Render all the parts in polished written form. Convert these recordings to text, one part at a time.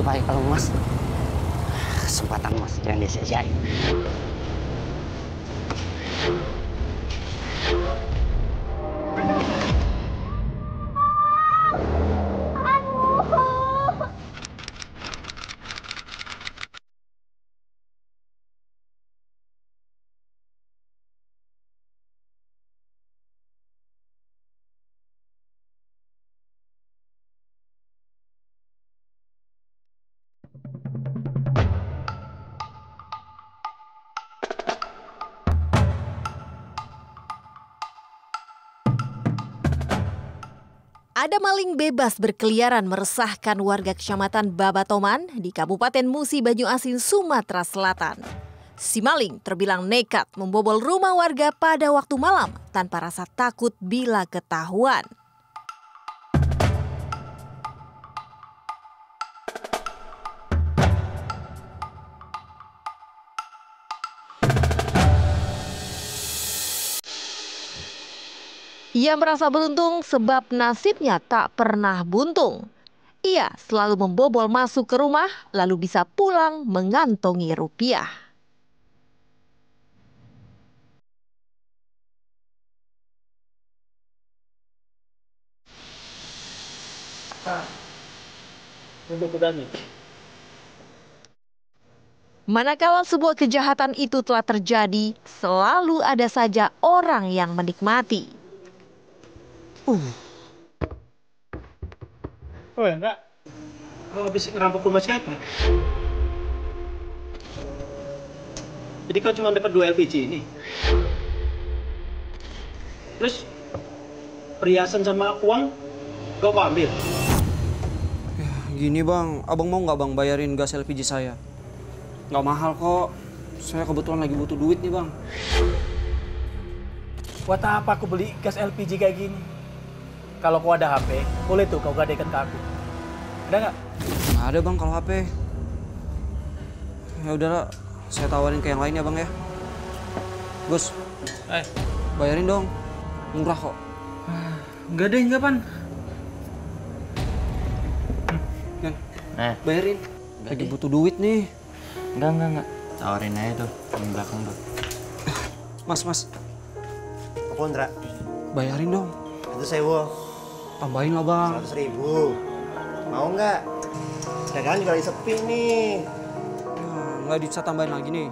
baik kalau Mas. Kesempatan Mas jangan disia-siain. Ada maling bebas berkeliaran meresahkan warga Kecamatan Babatoman di Kabupaten Musi Banyuasin, Sumatera Selatan. Si maling terbilang nekat membobol rumah warga pada waktu malam tanpa rasa takut bila ketahuan. Ia merasa beruntung sebab nasibnya tak pernah buntung. Ia selalu membobol masuk ke rumah lalu bisa pulang mengantongi rupiah. Manakala sebuah kejahatan itu telah terjadi, selalu ada saja orang yang menikmati. Oh ya enggak? Kau habis ngerampok rumah siapa? Jadi kau cuma dapat 2 LPG ini? Terus perhiasan sama uang kau ambil? Ya, gini bang, abang mau nggak bang bayarin gas LPG saya? Nggak mahal kok, saya kebetulan lagi butuh duit nih bang. Buat apa aku beli gas LPG kayak gini? Kalau kau ada HP, boleh tuh kau gadaikan ke aku. Ada nggak? Nggak ada bang kalau HP. Ya udahlah, saya tawarin ke yang lain ya bang ya. Gus, bayarin dong, murah kok. Nggak deh, nggak pan. Yan, bayarin. Lagi butuh duit nih. Enggak. Tawarin aja tuh, yang belakang tuh. Mas. Apa Ndra? Bayarin dong. Itu sewa. Tambahin lah bang. 100.000. Mau nggak? Dagangan juga lagi sepi nih. Nggak bisa tambahin lagi nih.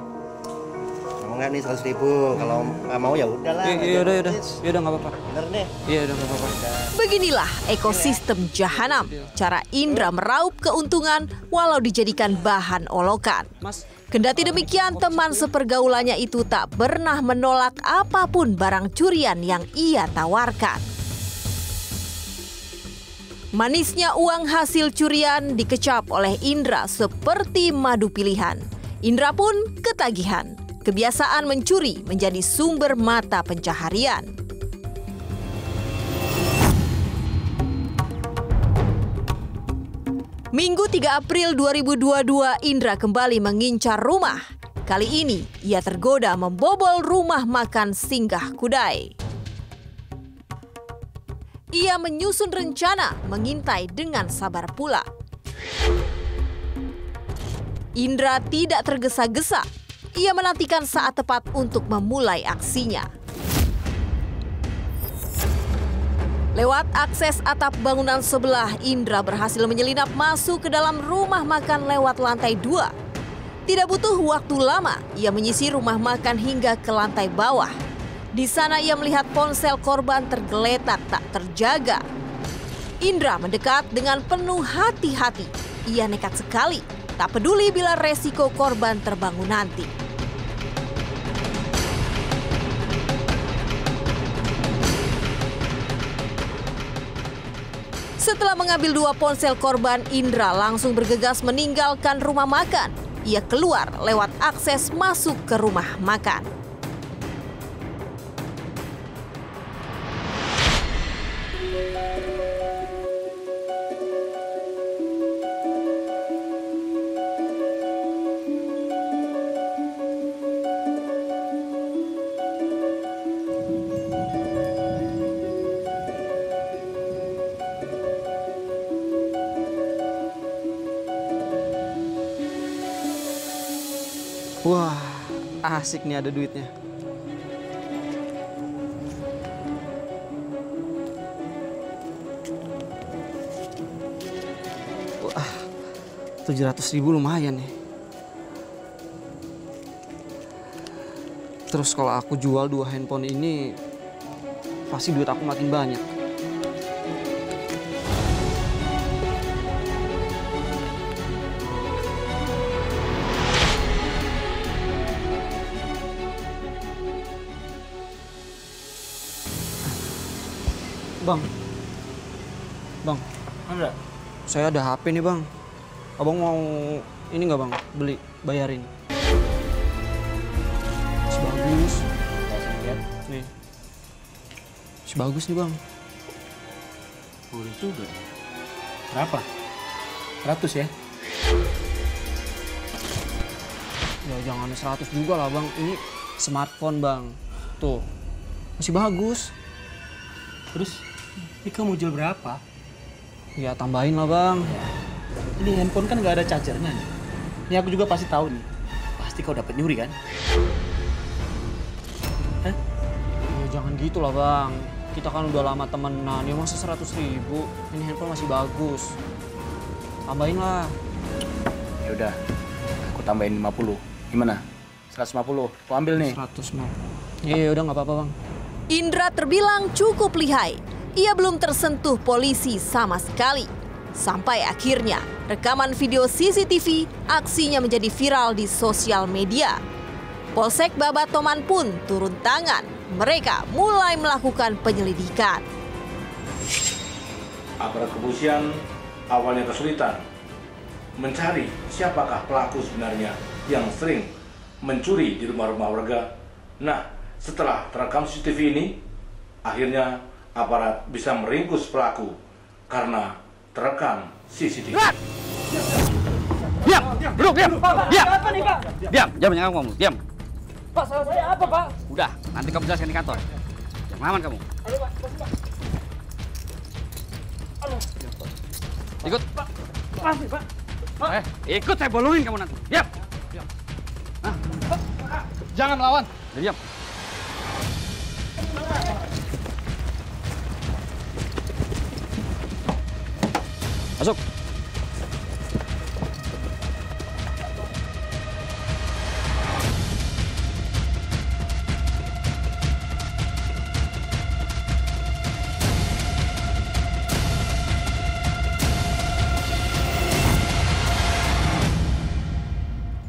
Mau nggak nih 100.000? Kalau nggak mau ya udahlah. Iya udah nggak apa-apa. Bener deh. Iya udah nggak apa-apa. Beginilah ekosistem jahanam, cara Indra meraup keuntungan walau dijadikan bahan olokan. Kendati demikian, teman sepergaulannya itu tak pernah menolak apapun barang curian yang ia tawarkan. Manisnya uang hasil curian dikecap oleh Indra seperti madu pilihan. Indra pun ketagihan. Kebiasaan mencuri menjadi sumber mata pencaharian. Minggu 3 April 2022, Indra kembali mengincar rumah. Kali ini, ia tergoda membobol rumah makan Singgah Kudai. Ia menyusun rencana mengintai dengan sabar pula. Indra tidak tergesa-gesa. Ia menantikan saat tepat untuk memulai aksinya. Lewat akses atap bangunan sebelah, Indra berhasil menyelinap masuk ke dalam rumah makan lewat lantai 2. Tidak butuh waktu lama, ia menyisir rumah makan hingga ke lantai bawah. Di sana ia melihat ponsel korban tergeletak tak terjaga. Indra mendekat dengan penuh hati-hati. Ia nekat sekali, tak peduli bila resiko korban terbangun nanti. Setelah mengambil 2 ponsel korban, Indra langsung bergegas meninggalkan rumah makan. Ia keluar lewat akses masuk ke rumah makan. Wah, asik nih ada duitnya. Wah, 700.000 lumayan nih. Terus kalau aku jual 2 handphone ini, pasti duit aku makin banyak. Bang, Ada? saya ada HP nih bang. Abang mau ini nggak bang, beli, bayarin. Masih bagus. Nih, masih bagus nih bang. Boleh juga. Berapa? 100 ya? Ya jangan 100 juga lah bang, ini smartphone bang. Tuh, masih bagus. Terus, ini kamu jual berapa? Ya tambahin lah bang. Ini handphone kan nggak ada chargernya nih. Ini aku juga pasti tahu nih. Pasti kau dapat nyuri kan? Hah? Ya jangan gitu lah bang. Kita kan udah lama temenan, ya masa 100.000. Ini handphone masih bagus. Tambahin lah. Ya udah, aku tambahin 50. Gimana? 150. Kau ambil nih. 100 mah. Ya udah nggak apa-apa bang. Indra terbilang cukup lihai. Ia belum tersentuh polisi sama sekali. Sampai akhirnya rekaman video CCTV aksinya menjadi viral di sosial media. Polsek Babatoman pun turun tangan. Mereka mulai melakukan penyelidikan. Aparat kepolisian awalnya kesulitan mencari siapakah pelaku sebenarnya yang sering mencuri di rumah-rumah warga. Nah, setelah terekam CCTV ini, akhirnya aparat bisa meringkus pelaku karena terekam CCTV. Diam! Duduk, diam! Diam! Apa nih, Pak? Diam, jangan ngomong, diam. Pak, salah saya apa, Pak? Udah, nanti kamu jelaskan di kantor. Jangan lawan kamu. Ayo, Pak. Makasih, Pak. Aduh. Ikut. Pak, makasih, Pak. Ikut, saya bolongin kamu nanti. Diam! Nah, Jangan melawan. diam. Masuk.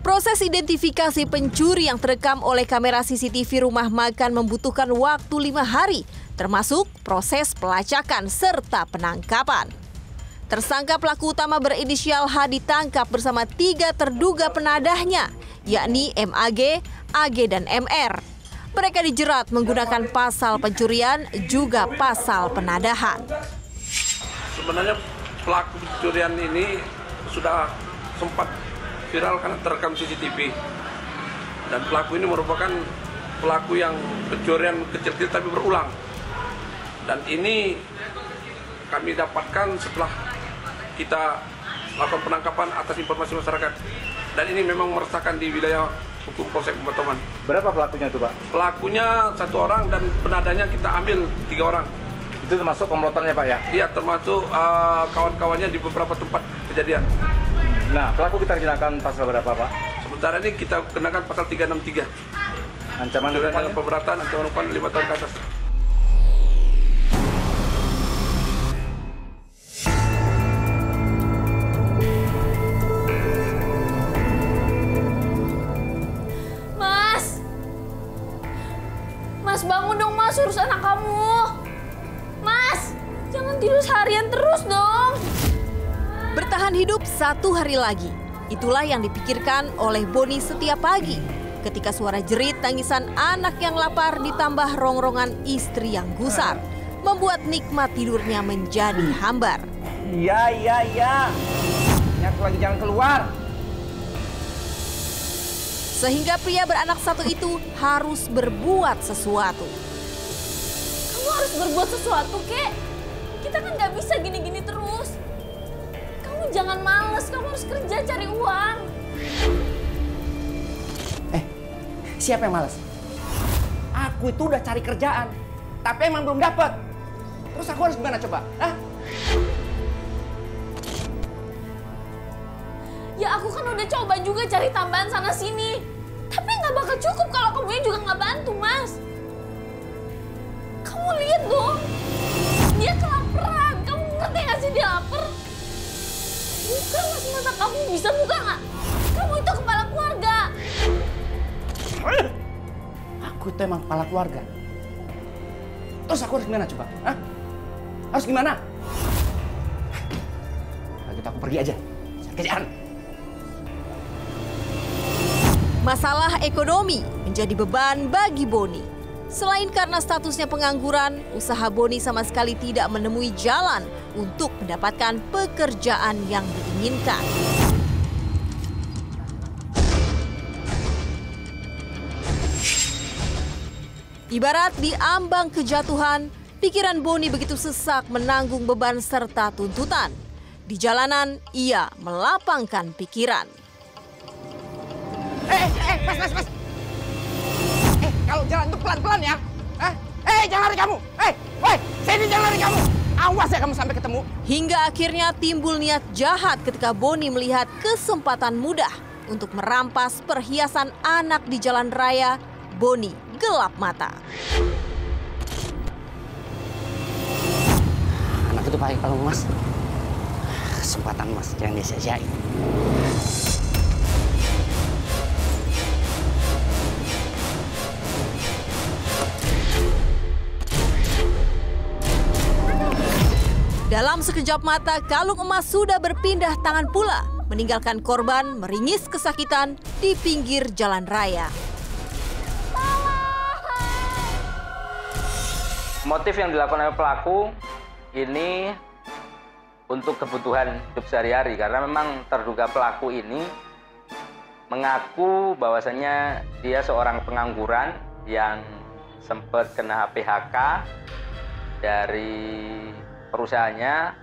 Proses identifikasi pencuri yang terekam oleh kamera CCTV rumah makan membutuhkan waktu 5 hari, termasuk proses pelacakan serta penangkapan. Tersangka pelaku utama berinisial H ditangkap bersama 3 terduga penadahnya, yakni MAG, AG, dan MR. Mereka dijerat menggunakan pasal pencurian juga pasal penadahan. Sebenarnya pelaku pencurian ini sudah sempat viral karena terekam CCTV. Dan pelaku ini merupakan pelaku yang pencurian kecil-kecil tapi berulang. Dan ini kami dapatkan setelah kita lakukan penangkapan atas informasi masyarakat. Dan ini memang meresahkan di wilayah hukum Polsek Babatoman. Berapa pelakunya itu, Pak? Pelakunya 1 orang dan penadanya kita ambil 3 orang. Itu termasuk komplotannya, Pak ya? Iya, termasuk kawan-kawannya di beberapa tempat kejadian. Nah, pelaku kita kenakan pasal berapa, Pak? Sementara ini kita kenakan pasal 363. Ancaman Pencurian hukumannya? dengan pemberatan ancaman hukuman 5 tahun ke atas. Mas, bangun dong Mas, urus anak kamu. Mas, jangan tidur seharian terus dong. Bertahan hidup 1 hari lagi, itulah yang dipikirkan oleh Boni setiap pagi. Ketika suara jerit tangisan anak yang lapar ditambah rongrongan istri yang gusar, membuat nikmat tidurnya menjadi hambar. Iya. Ini aku lagi jalan keluar. Sehingga pria beranak 1 itu harus berbuat sesuatu. Kamu harus berbuat sesuatu, Kek. Kita kan nggak bisa gini-gini terus. Kamu jangan males, kamu harus kerja cari uang. Siapa yang malas? Aku itu udah cari kerjaan, tapi emang belum dapat. Terus aku harus gimana coba? Hah? Ya aku kan udah coba juga cari tambahan sana sini. Tapi nggak bakal cukup kalau kamunya juga nggak bantu, Mas. Kamu lihat dong. Dia kelaparan. Kamu ngerti nggak sih dia lapar? Buka Mas mata kamu. Bisa buka nggak? Kamu itu kepala keluarga. Aku itu emang kepala keluarga. Terus aku harus gimana coba? Hah? Harus gimana? Kalau gitu aku pergi aja. Cari kerjaan. Masalah ekonomi menjadi beban bagi Boni. Selain karena statusnya pengangguran, usaha Boni sama sekali tidak menemui jalan untuk mendapatkan pekerjaan yang diinginkan. Ibarat di ambang kejatuhan, pikiran Boni begitu sesak menanggung beban serta tuntutan. Di jalanan, ia melapangkan pikiran. Mas. Kalau jalan tuh pelan-pelan ya. Jangan lari kamu. Woi, sini jangan lari kamu. Awas ya kamu sampai ketemu. Hingga akhirnya timbul niat jahat ketika Boni melihat kesempatan mudah untuk merampas perhiasan anak di jalan raya. Boni gelap mata. Anak itu pakai kalau Mas. Kesempatan Mas jangan disia-siain. Dalam sekejap mata, kalung emas sudah berpindah tangan pula, meninggalkan korban meringis kesakitan di pinggir jalan raya. Motif yang dilakukan oleh pelaku ini untuk kebutuhan hidup sehari-hari, karena memang terduga pelaku ini mengaku bahwasannya dia seorang pengangguran yang sempat kena PHK dari perusahaannya,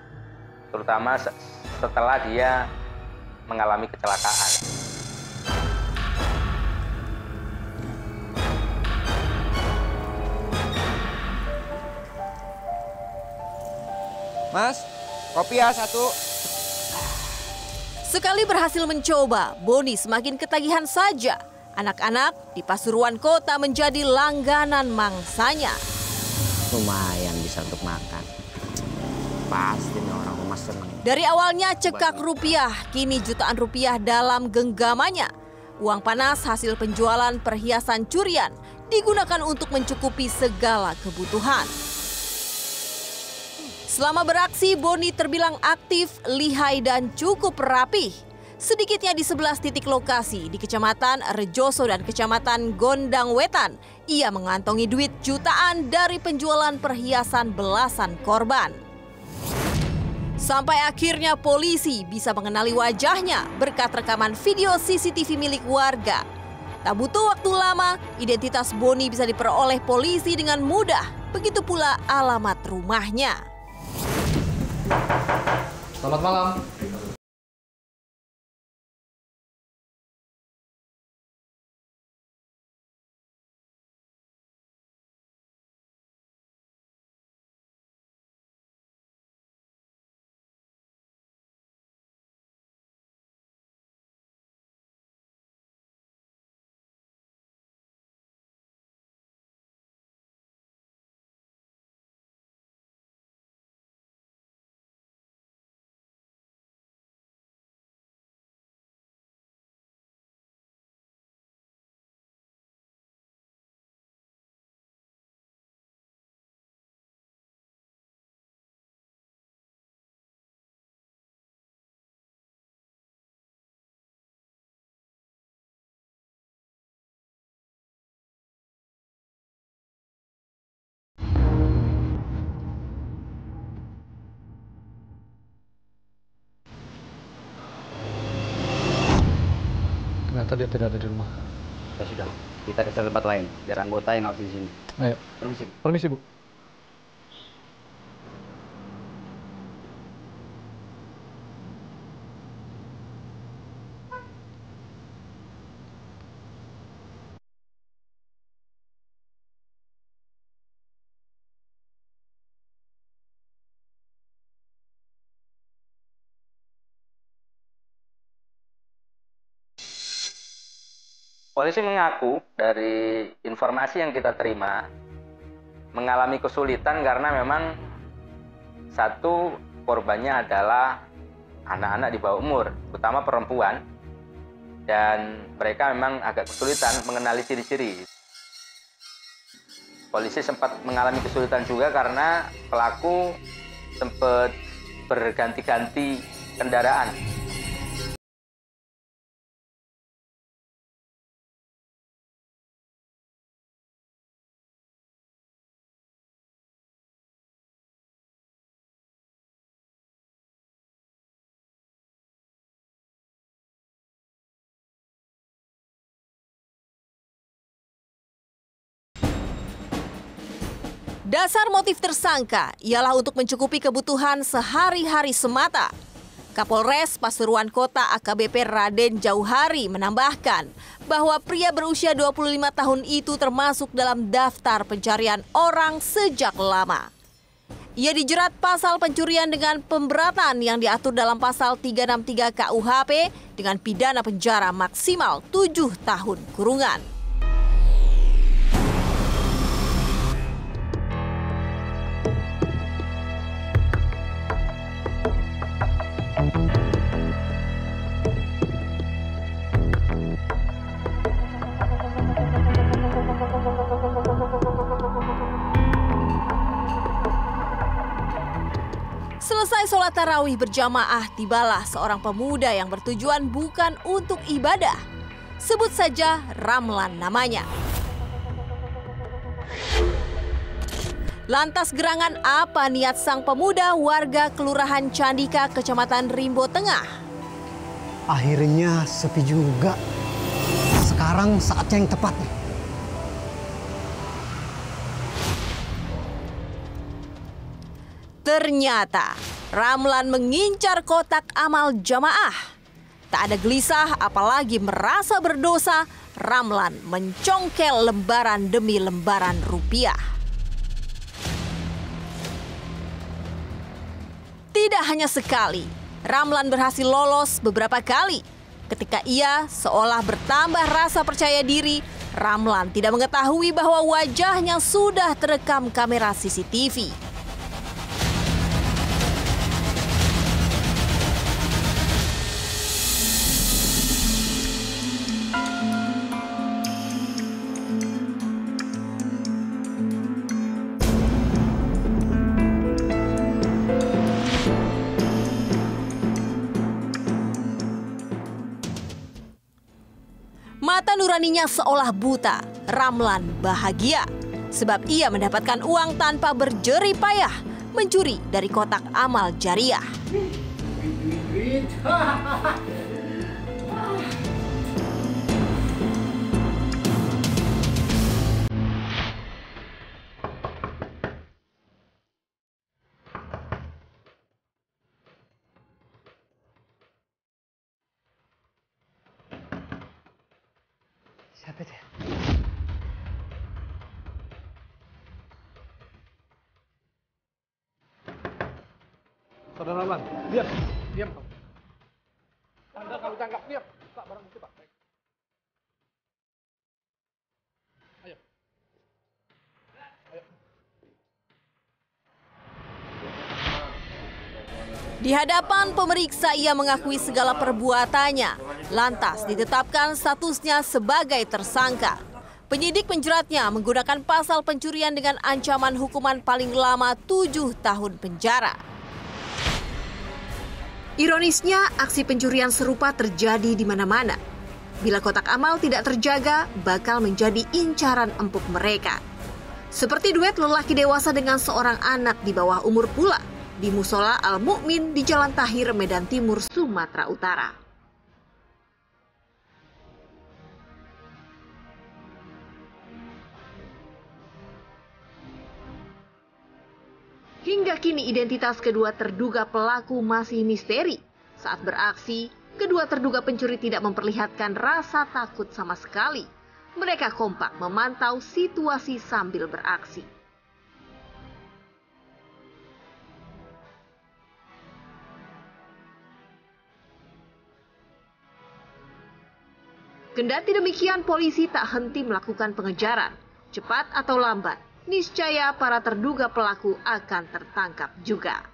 terutama setelah dia mengalami kecelakaan. Mas, kopi ya 1. Sekali berhasil mencoba, Boni semakin ketagihan saja. Anak-anak di Pasuruan Kota menjadi langganan mangsanya. Lumayan bisa untuk makan. Pasti nih orang rumah seneng. Dari awalnya cekak rupiah, kini jutaan rupiah dalam genggamannya. Uang panas hasil penjualan perhiasan curian digunakan untuk mencukupi segala kebutuhan. Selama beraksi, Boni terbilang aktif, lihai, dan cukup rapih. Sedikitnya di 11 titik lokasi di Kecamatan Rejoso dan Kecamatan Gondang Wetan, ia mengantongi duit jutaan dari penjualan perhiasan belasan korban. Sampai akhirnya polisi bisa mengenali wajahnya berkat rekaman video CCTV milik warga. Tak butuh waktu lama, identitas Boni bisa diperoleh polisi dengan mudah. Begitu pula alamat rumahnya. Selamat malam. Ternyata dia tidak ada di rumah. Ya sudah, kita ke tempat lain biar anggota yang harus di sini. Ayo. Permisi. Permisi, Bu. Polisi mengaku dari informasi yang kita terima mengalami kesulitan karena memang satu korbannya adalah anak-anak di bawah umur, terutama perempuan, dan mereka memang agak kesulitan mengenali ciri-ciri. Polisi sempat mengalami kesulitan juga karena pelaku sempat berganti-ganti kendaraan. Dasar motif tersangka ialah untuk mencukupi kebutuhan sehari-hari semata. Kapolres Pasuruan Kota AKBP Raden Jauhari menambahkan bahwa pria berusia 25 tahun itu termasuk dalam daftar pencarian orang sejak lama. Ia dijerat pasal pencurian dengan pemberatan yang diatur dalam pasal 363 KUHP dengan pidana penjara maksimal 7 tahun kurungan. Selesai sholat tarawih berjamaah, tibalah seorang pemuda yang bertujuan bukan untuk ibadah. Sebut saja Ramlan namanya. Lantas gerangan apa niat sang pemuda warga Kelurahan Candika, Kecamatan Rimbo Tengah? Akhirnya sepi juga. Sekarang saatnya yang tepat nih. Ternyata Ramlan mengincar kotak amal jamaah. Tak ada gelisah apalagi merasa berdosa, Ramlan mencongkel lembaran demi lembaran rupiah. Tidak hanya sekali, Ramlan berhasil lolos beberapa kali. Ketika ia seolah bertambah rasa percaya diri, Ramlan tidak mengetahui bahwa wajahnya sudah terekam kamera CCTV. Mata nuraninya seolah buta. Ramlan bahagia sebab ia mendapatkan uang tanpa berjerih payah mencuri dari kotak amal jariah. Siapa itu ya? Saudara Ramlan, diam, diam. Anda kalau tangkap, diam. Tak barang bukti, Pak. Baik. Ayo. Ayo. Di hadapan pemeriksa ia mengakui segala perbuatannya, lantas ditetapkan statusnya sebagai tersangka. Penyidik menjeratnya menggunakan pasal pencurian dengan ancaman hukuman paling lama 7 tahun penjara. Ironisnya, aksi pencurian serupa terjadi di mana-mana. Bila kotak amal tidak terjaga, bakal menjadi incaran empuk mereka. Seperti duet lelaki dewasa dengan seorang anak di bawah umur pula, di Musola Al-Mu'min di Jalan Tahir, Medan Timur, Sumatera Utara. Hingga kini identitas kedua terduga pelaku masih misteri. Saat beraksi, kedua terduga pencuri tidak memperlihatkan rasa takut sama sekali. Mereka kompak memantau situasi sambil beraksi. Kendati demikian, polisi tak henti melakukan pengejaran. Cepat atau lambat, niscaya para terduga pelaku akan tertangkap juga.